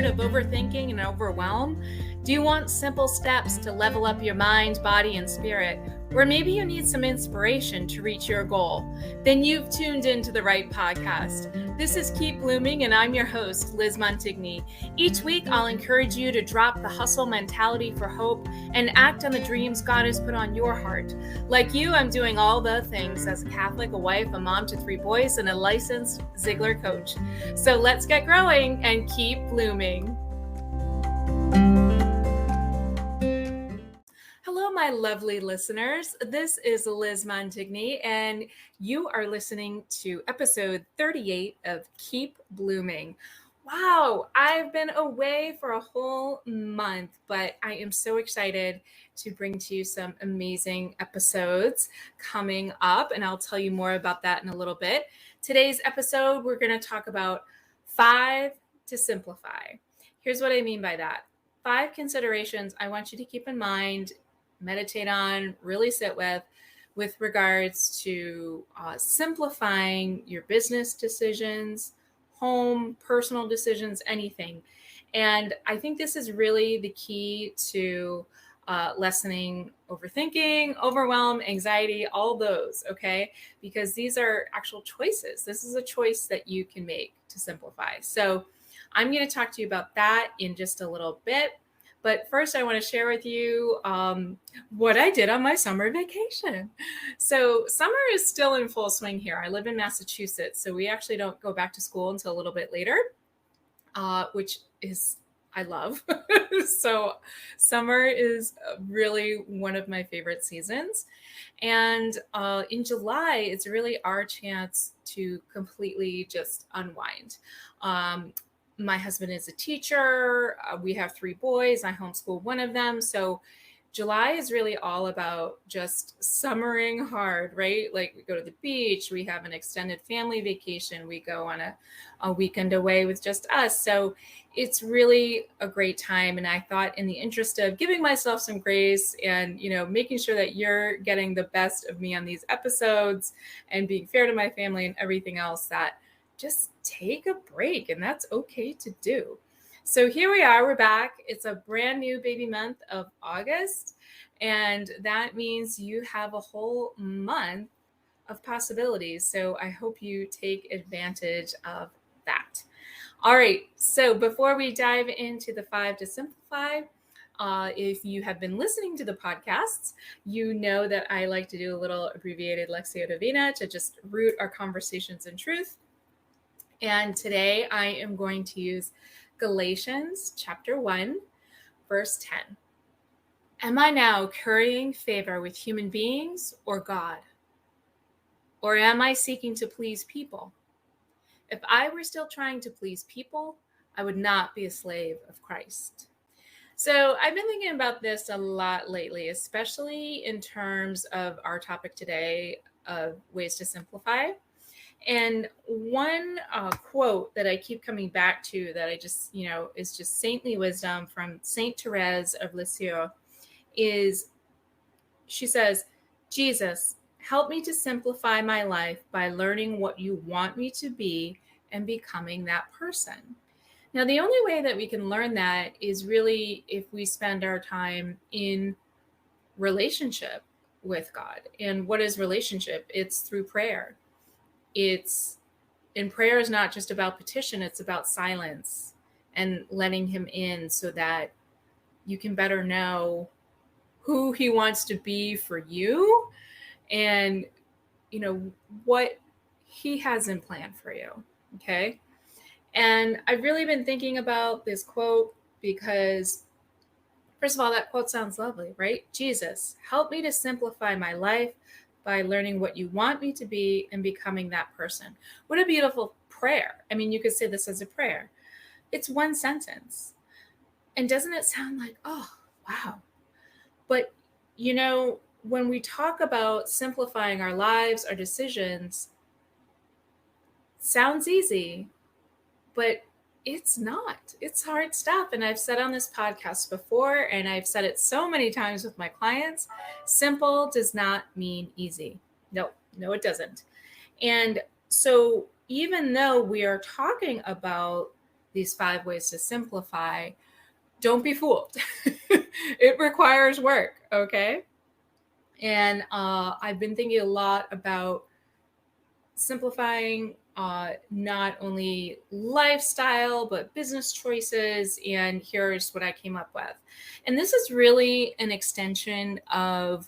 tired of overthinking and overwhelm? Do you want simple steps to level up your mind, body, and spirit? Or maybe you need some inspiration to reach your goal? Then you've tuned into the right podcast. This is Keep Blooming, and I'm your host, Liz Montigny. Each week, I'll encourage you to drop the hustle mentality for hope and act on the dreams God has put on your heart. Like you, I'm doing all the things as a Catholic, a wife, a mom to 3 boys, and a licensed Ziegler coach. So let's get growing and keep blooming. Hello, my lovely listeners. This is Liz Montigny, and you are listening to episode 38 of Keep Blooming. Wow, I've been away for a whole month, but I am so excited to bring to you some amazing episodes coming up, and I'll tell you more about that in a little bit. Today's episode, we're going to talk about 5 to simplify. Here's what I mean by that. 5 considerations I want you to keep in mind, meditate on, really sit with regards to simplifying your business decisions, home, personal decisions, anything. And I think this is really the key to lessening overthinking, overwhelm, anxiety, all those, okay? Because these are actual choices. This is a choice that you can make to simplify. So I'm going to talk to you about that in just a little bit. But first, I want to share with you what I did on my summer vacation. So summer is still in full swing here. I live in Massachusetts, so we actually don't go back to school until a little bit later, which is, I love. So summer is really one of my favorite seasons. And in July, it's really our chance to completely just unwind. My husband is a teacher. We have 3 boys. I homeschool one of them. So July is really all about just summering hard, right? Like we go to the beach, we have an extended family vacation, we go on a weekend away with just us. So it's really a great time. And I thought in the interest of giving myself some grace and, making sure that you're getting the best of me on these episodes and being fair to my family and everything else, that just take a break, and that's okay to do. So here we are, we're back. It's a brand new baby month of August, and that means you have a whole month of possibilities. So I hope you take advantage of that. All right, so before we dive into the 5 to simplify, if you have been listening to the podcasts, you know that I like to do a little abbreviated Lectio Divina to just root our conversations in truth. And today I am going to use Galatians chapter 1, verse 10. Am I now currying favor with human beings or God? Or am I seeking to please people? If I were still trying to please people, I would not be a slave of Christ. So I've been thinking about this a lot lately, especially in terms of our topic today of ways to simplify. And one quote that I keep coming back to that I just, is just saintly wisdom from Saint Therese of Lisieux is, she says, Jesus, help me to simplify my life by learning what you want me to be and becoming that person. Now, the only way that we can learn that is really if we spend our time in relationship with God. And what is relationship? It's through prayer. Prayer is not just about petition, it's about silence and letting him in so that you can better know who he wants to be for you and, what he has in plan for you. Okay. And I've really been thinking about this quote because, first of all, that quote sounds lovely, right? Jesus, help me to simplify my life by learning what you want me to be and becoming that person. What a beautiful prayer. I mean, you could say this as a prayer. It's one sentence. And doesn't it sound like, oh, wow. But, when we talk about simplifying our lives, our decisions, sounds easy, but it's not. It's hard stuff. And I've said on this podcast before, and I've said it so many times with my clients, simple does not mean easy. No, it doesn't. And so even though we are talking about these 5 ways to simplify, don't be fooled. It requires work, okay? And I've been thinking a lot about simplifying not only lifestyle, but business choices. And here's what I came up with. And this is really an extension of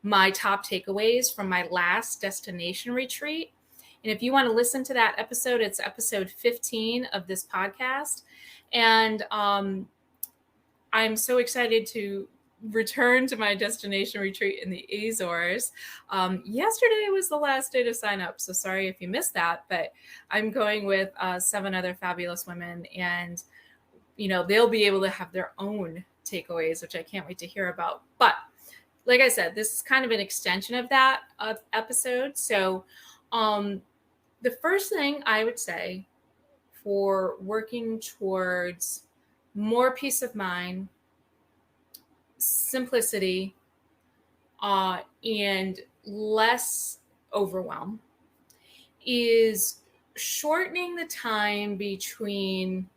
my top takeaways from my last destination retreat. And if you want to listen to that episode, it's episode 15 of this podcast. And I'm so excited to return to my destination retreat in the Azores. Yesterday was the last day to sign up, so sorry if you missed that, but I'm going with 7 other fabulous women, and they'll be able to have their own takeaways, which I can't wait to hear about. But like I said, this is kind of an extension of that episode. So the first thing I would say for working towards more peace of mind, simplicity, and less overwhelm is shortening the time between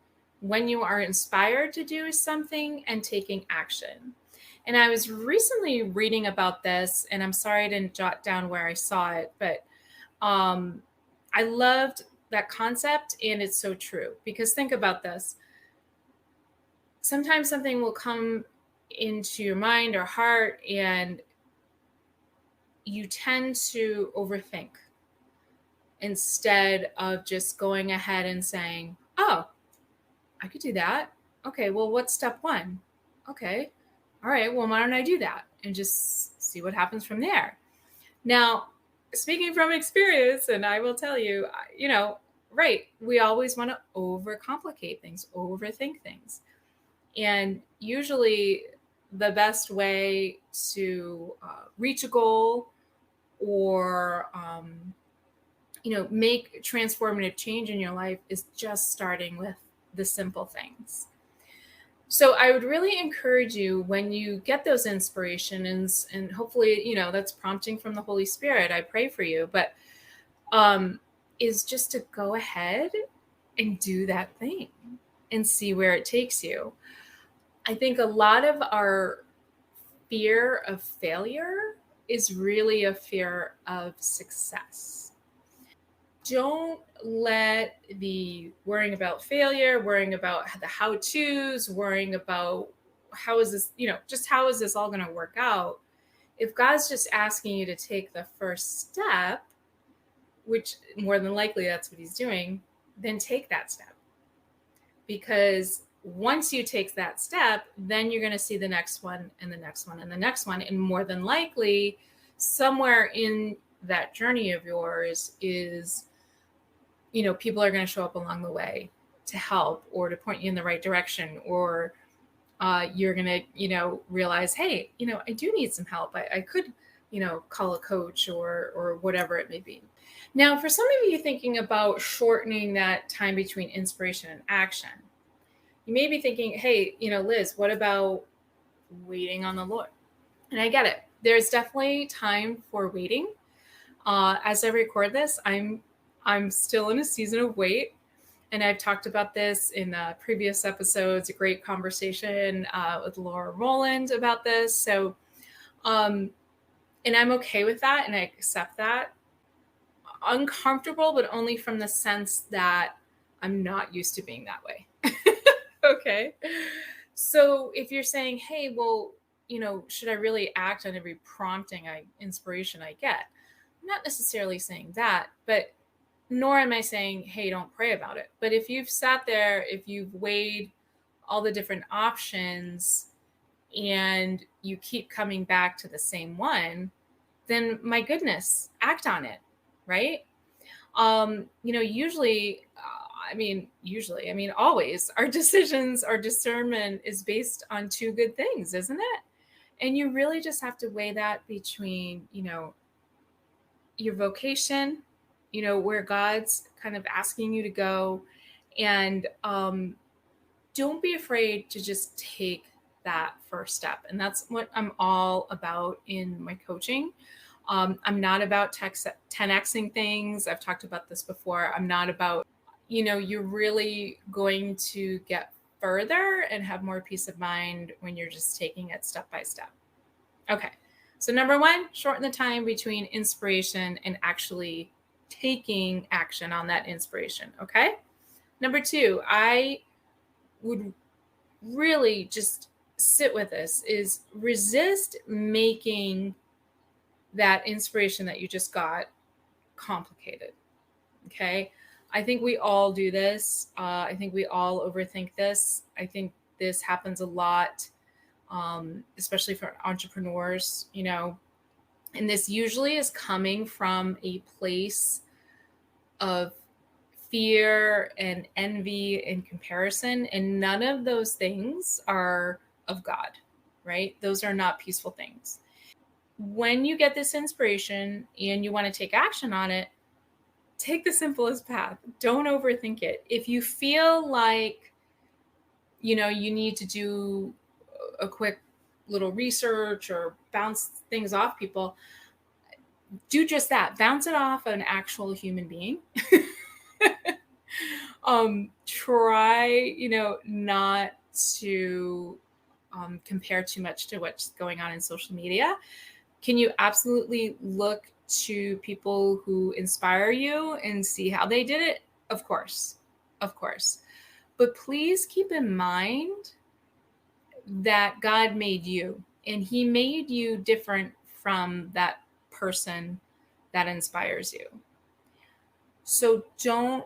when you are inspired to do something and taking action. And I was recently reading about this, and I'm sorry I didn't jot down where I saw it, but I loved that concept, and it's so true. Because think about this. Sometimes something will come into your mind or heart, and you tend to overthink instead of just going ahead and saying, oh, I could do that. Okay, well, what's step 1? Okay, all right, well, why don't I do that? And just see what happens from there. Now, speaking from experience, and I will tell you, right, we always want to overcomplicate things, overthink things. And usually the best way to reach a goal or make transformative change in your life is just starting with the simple things. So I would really encourage you, when you get those inspirations, and hopefully that's prompting from the Holy Spirit, I pray for you, but is just to go ahead and do that thing and see where it takes you. I think a lot of our fear of failure is really a fear of success. Don't let the worrying about failure, worrying about the how-tos, worrying about how is this all going to work out. If God's just asking you to take the first step, which more than likely that's what he's doing, then take that step. Because once you take that step, then you're going to see the next one and the next one and the next one. And more than likely, somewhere in that journey of yours is, people are going to show up along the way to help or to point you in the right direction, or you're going to, realize, hey, I do need some help. I could, call a coach or whatever it may be. Now, for some of you thinking about shortening that time between inspiration and action, you may be thinking, hey, Liz, what about waiting on the Lord? And I get it. There's definitely time for waiting. As I record this, I'm still in a season of wait. And I've talked about this in previous episodes, a great conversation with Laura Rowland about this. So, and I'm okay with that, and I accept that. Uncomfortable, but only from the sense that I'm not used to being that way. Okay. So if you're saying, hey, well, should I really act on every inspiration I get? I'm not necessarily saying that, but nor am I saying, hey, don't pray about it. But if you've sat there, if you've weighed all the different options and you keep coming back to the same one, then my goodness, act on it, right? Always our decisions, our discernment is based on 2 good things, isn't it? And you really just have to weigh that between, your vocation, where God's kind of asking you to go. And don't be afraid to just take that first step. And that's what I'm all about in my coaching. I'm not about 10xing things. I've talked about this before. I'm not about, you're really going to get further and have more peace of mind when you're just taking it step by step. Okay. So number one, shorten the time between inspiration and actually taking action on that inspiration. Okay. Number two, I would really just sit with this is resist making that inspiration that you just got complicated. Okay. I think we all do this. I think we all overthink this. I think this happens a lot, especially for entrepreneurs, and this usually is coming from a place of fear and envy and comparison. And none of those things are of God, right? Those are not peaceful things. When you get this inspiration and you want to take action on it, take the simplest path. Don't overthink it. If you feel like, you need to do a quick little research or bounce things off people, do just that. Bounce it off an actual human being. Try, not to compare too much to what's going on in social media. Can you absolutely look to people who inspire you and see how they did it? Of course. Of course. But please keep in mind that God made you, and he made you different from that person that inspires you. So don't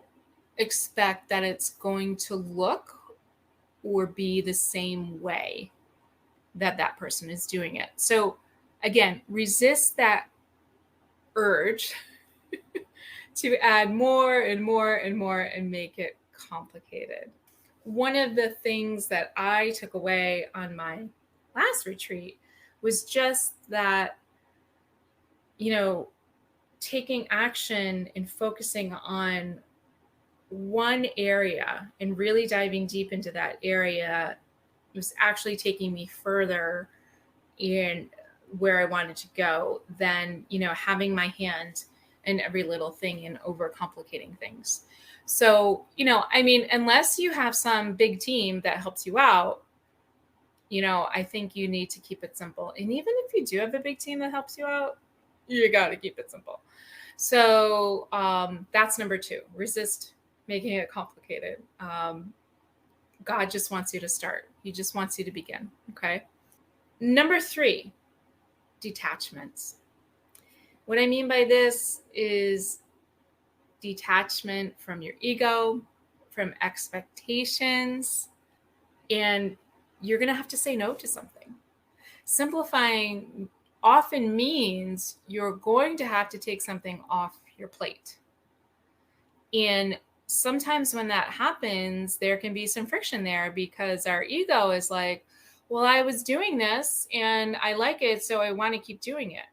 expect that it's going to look or be the same way that that person is doing it. So again, resist that urge to add more and more and more and make it complicated. One of the things that I took away on my last retreat was just that, taking action and focusing on one area and really diving deep into that area was actually taking me further in where I wanted to go than, having my hand in every little thing and overcomplicating things. So, unless you have some big team that helps you out, I think you need to keep it simple. And even if you do have a big team that helps you out, you got to keep it simple. So that's number two. Resist making it complicated. God just wants you to start. He just wants you to begin. Okay. Number three, detachments. What I mean by this is detachment from your ego, from expectations, and you're going to have to say no to something. Simplifying often means you're going to have to take something off your plate. And sometimes when that happens, there can be some friction there because our ego is like, well, I was doing this and I like it, so I want to keep doing it.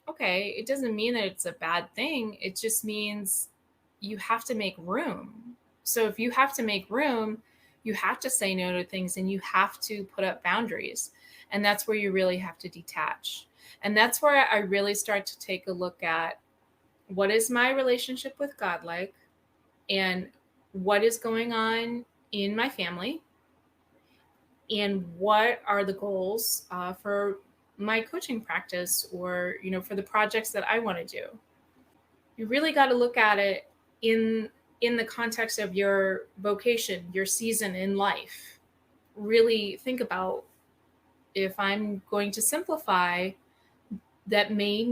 Okay, it doesn't mean that it's a bad thing. It just means you have to make room. So if you have to make room, you have to say no to things and you have to put up boundaries. And that's where you really have to detach. And that's where I really start to take a look at what is my relationship with God like, and what is going on in my family, and what are the goals for my coaching practice, or for the projects that I want to do. You really got to look at it in the context of your vocation, your season in life. Really think about, if I'm going to simplify, that may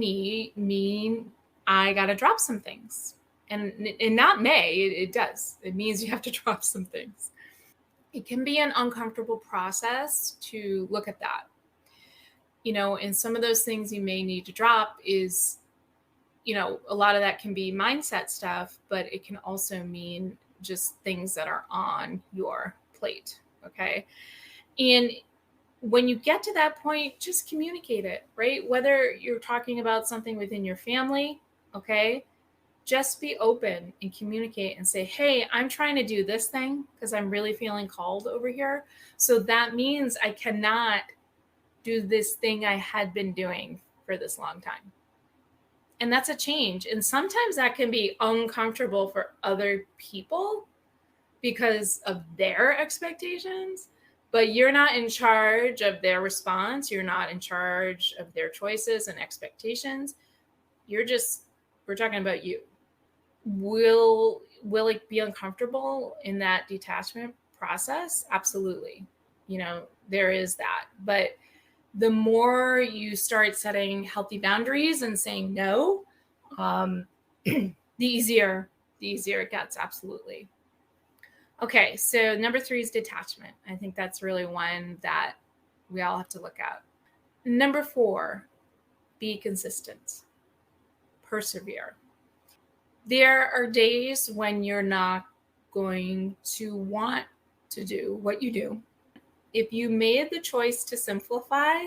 mean I got to drop some things. And not it does. It means you have to drop some things. It can be an uncomfortable process to look at that. And some of those things you may need to drop is, a lot of that can be mindset stuff, but it can also mean just things that are on your plate. Okay. And when you get to that point, just communicate it, right? Whether you're talking about something within your family, okay, just be open and communicate and say, hey, I'm trying to do this thing because I'm really feeling called over here. So that means I cannot do this thing I had been doing for this long time. And that's a change. And sometimes that can be uncomfortable for other people because of their expectations, but you're not in charge of their response. You're not in charge of their choices and expectations. We're talking about you. Will it be uncomfortable in that detachment process? Absolutely. There is that. But the more you start setting healthy boundaries and saying no, the easier it gets. Absolutely. Okay, so number 3 is detachment. I think that's really one that we all have to look at. Number 4, be consistent. Persevere. There are days when you're not going to want to do what you do. If you made the choice to simplify,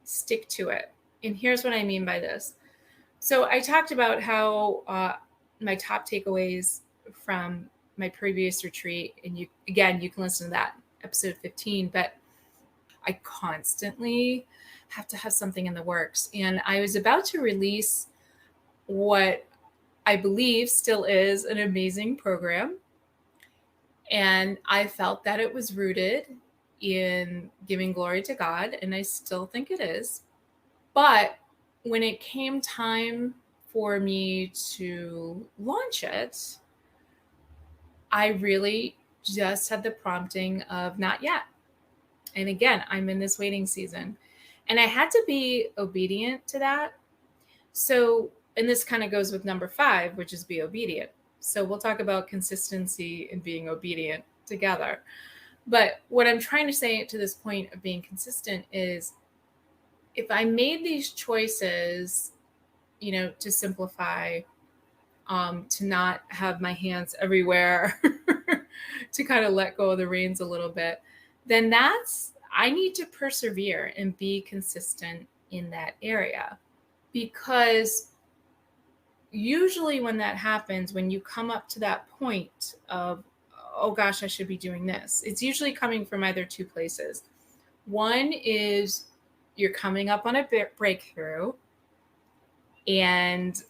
stick to it. And here's what I mean by this. So I talked about how my top takeaways from my previous retreat, and you can listen to that, episode 15, but I constantly have to have something in the works. And I was about to release what I believe still is an amazing program. And I felt that it was rooted in giving glory to God, and I still think it is. But when it came time for me to launch it, I really just had the prompting of not yet. And again, I'm in this waiting season. And I had to be obedient to that. So, and this kind of goes with number 5, which is be obedient. So we'll talk about consistency and being obedient together. But what I'm trying to say to this point of being consistent is, if I made these choices, to simplify, to not have my hands everywhere, to kind of let go of the reins a little bit, then I need to persevere and be consistent in that area. Because usually when that happens, when you come up to that point of, oh gosh, I should be doing this, it's usually coming from either 2 places. One is you're coming up on a breakthrough, and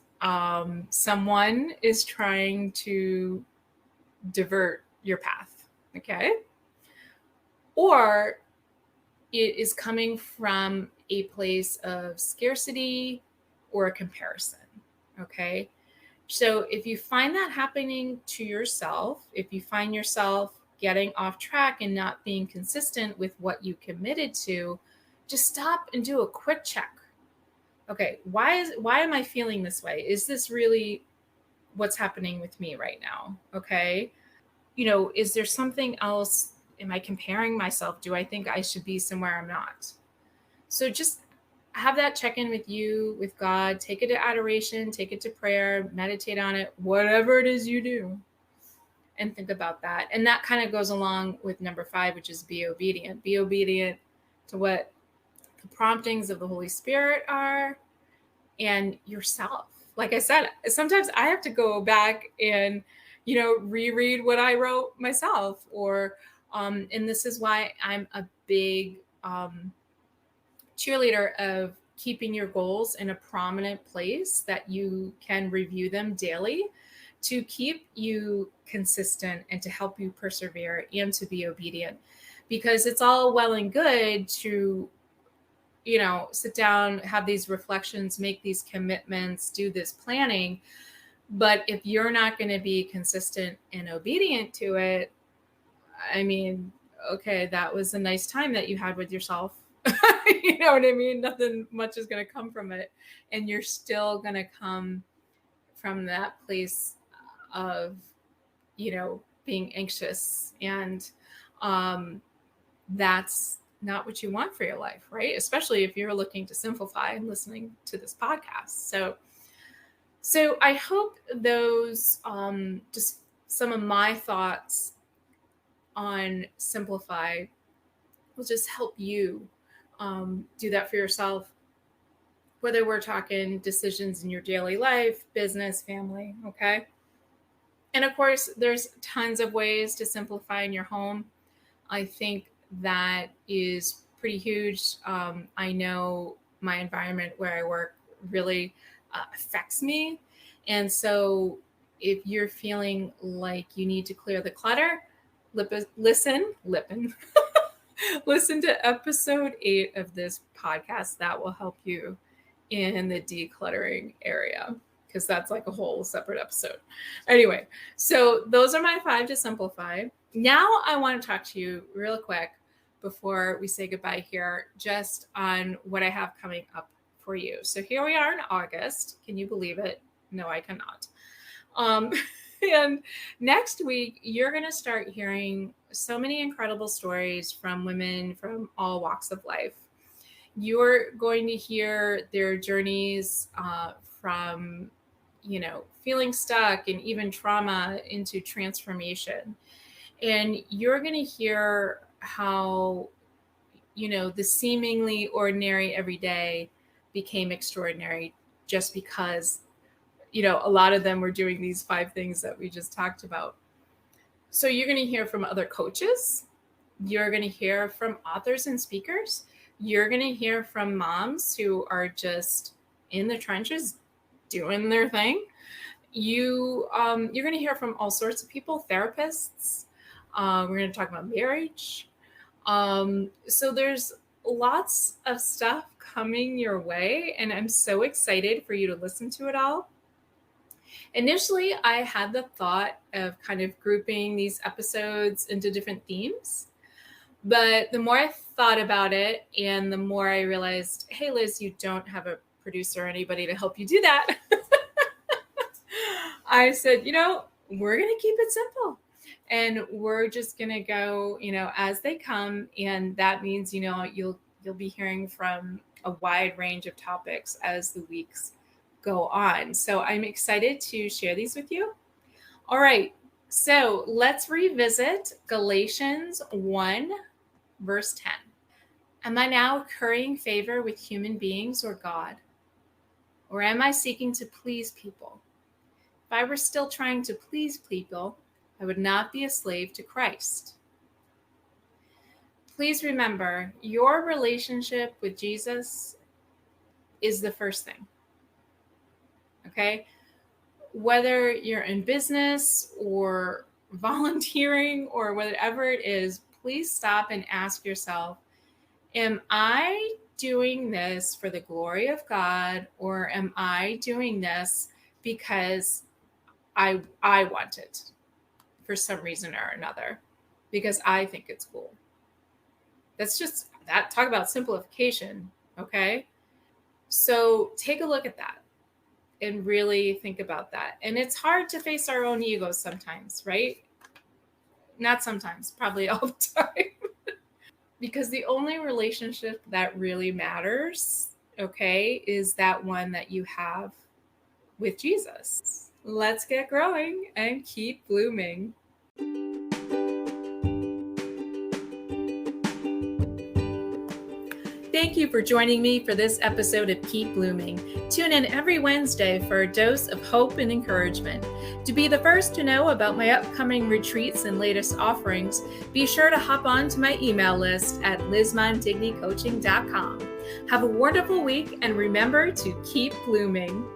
someone is trying to divert your path, okay? Or it is coming from a place of scarcity or a comparison, okay? So if you find that happening to yourself, if you find yourself getting off track and not being consistent with what you committed to, just stop and do a quick check. Okay, why am I feeling this way? Is this really what's happening with me right now? Okay. Is there something else? Am I comparing myself? Do I think I should be somewhere I'm not? So just have that check-in with you, with God. Take it to adoration, take it to prayer, meditate on it, whatever it is you do, and think about that. And that kind of goes along with number 5, which is be obedient. Be obedient to what the promptings of the Holy Spirit are, and yourself. Like I said, sometimes I have to go back and, reread what I wrote myself, or, and this is why I'm a big cheerleader of keeping your goals in a prominent place that you can review them daily, to keep you consistent and to help you persevere and to be obedient. Because it's all well and good to, sit down, have these reflections, make these commitments, do this planning. But if you're not going to be consistent and obedient to it, I mean, okay, that was a nice time that you had with yourself. You know what I mean? Nothing much is going to come from it. And you're still going to come from that place of, being anxious. And that's not what you want for your life, right? Especially if you're looking to simplify and listening to this podcast. So I hope those, just some of my thoughts on simplify will just help you do that for yourself, whether we're talking decisions in your daily life, business, family, okay? And of course, there's tons of ways to simplify in your home. I think that is pretty huge. I know my environment where I work really affects me. And so if you're feeling like you need to clear the clutter, listen to episode 8 of this podcast. That will help you in the decluttering area, because that's like a whole separate episode. Anyway, so those are my 5 to simplify. Now I want to talk to you real quick before we say goodbye here, just on what I have coming up for you. So here we are in August. Can you believe it? No, I cannot. And next week, you're going to start hearing so many incredible stories from women from all walks of life. You're going to hear their journeys from, feeling stuck and even trauma into transformation. And you're going to hear how, the seemingly ordinary everyday became extraordinary just because a lot of them were doing these 5 things that we just talked about. So you're going to hear from other coaches. You're going to hear from authors and speakers. You're going to hear from moms who are just in the trenches doing their thing. You're going to hear from all sorts of people, therapists. We're going to talk about marriage. So there's lots of stuff coming your way, and I'm so excited for you to listen to it all. Initially, I had the thought of kind of grouping these episodes into different themes. But the more I thought about it and the more I realized, hey, Liz, you don't have a producer or anybody to help you do that. I said, we're going to keep it simple. And we're just going to go, as they come. And that means, you'll be hearing from a wide range of topics as the weeks go on. So I'm excited to share these with you. All right. So let's revisit Galatians 1, verse 10. Am I now currying favor with human beings or God? Or am I seeking to please people? If I were still trying to please people, I would not be a slave to Christ. Please remember, your relationship with Jesus is the first thing. Okay? Whether you're in business or volunteering or whatever it is, please stop and ask yourself, am I doing this for the glory of God, or am I doing this because I want it for some reason or another, because I think it's cool? That's just that. Talk about simplification. Okay? So take a look at that and really think about that. And it's hard to face our own egos sometimes, right? Not sometimes, probably all the time. Because the only relationship that really matters, okay, is that one that you have with Jesus. Let's get growing and keep blooming. Thank you for joining me for this episode of Keep Blooming. Tune in every Wednesday for a dose of hope and encouragement. To be the first to know about my upcoming retreats and latest offerings, be sure to hop on to my email list at lizmondignycoaching.com. Have a wonderful week, and remember to keep blooming.